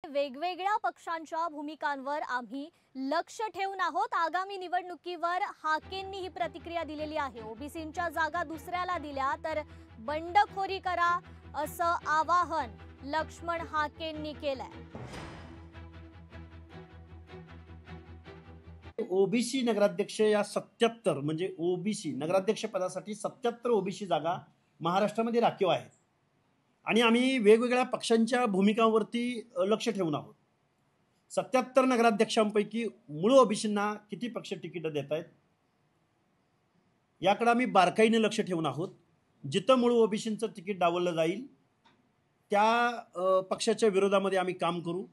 वेगवेगळ्या पक्षांच्या भूमिकांवर आम्ही लक्ष ठेवून आहोत। आगामी निवडणुकीवर हाकेंनी ही प्रतिक्रिया दिलेली आहे। ओबीसींच्या जागा दुसऱ्याला दिल्या तर बंडखोरी करा असं आवाहन लक्ष्मण हाकेंनी केलंय। ओबीसी नगराध्यक्ष या 77 म्हणजे ओबीसी नगराध्यक्ष पदासाठी 77 ओबीसी जागा महाराष्ट्रामध्ये राखीव आहेत आणि आम्ही वेगवेगळ्या पक्षांच्या भूमिकांवरती लक्ष ठेवून आहोत। 77 नगराध्यक्षांपैकी मूळ ओबीसींना किती पक्ष तिकीट देत आहेत याकडे आम्ही बारकाईने लक्ष ठेवून आहोत। जिथं मूळ ओबीसींचं तिकीट डावललं जाईल त्या पक्षाच्या विरोधामध्ये आम्ही काम करू,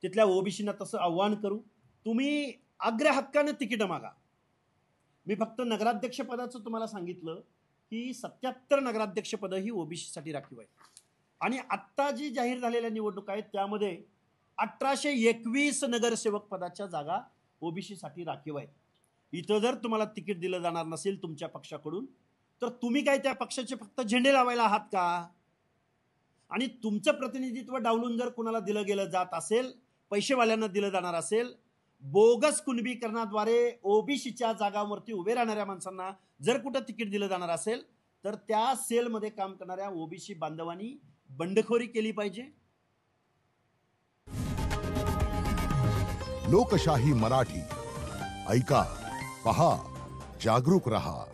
तिथल्या ओबीसींना तसं आव्हान करू। तुम्ही अग्र हक्काने तिकीट मागा। मी फक्त नगराध्यक्ष पदाचं तुम्हाला सांगितलं की 77 नगराध्यक्ष पद ही ओबीसी साठी राखीव आहे आणि आत्ता जी जाहीर झालेल्या निवडणुका आहेत त्यामध्ये 1821 नगरसेवक पदाच्या जागा ओबीसी साठी राखीव आहेत। इथं जर तुम्हाला तिकीट दिलं जाणार नसेल तुमच्या पक्षाकडून तर तुम्ही काय त्या पक्षाचे फक्त झेंडे लावायला आहात का? आणि तुमचं प्रतिनिधित्व डावलून जर कुणाला दिलं गेलं जात असेल, पैसेवाल्यांना दिलं जाणार असेल, बोगस कुणबीकरणाद्वारे ओबीसीच्या जागांवरती उभे राहणाऱ्या माणसांना जर कुठं तिकीट दिलं जाणार असेल तर त्या सेलमध्ये काम करणाऱ्या ओबीसी बांधवांनी बंडखोरी केली पाहिजे। लोकशाही मराठी ऐका, पहा, जागरूक रहा।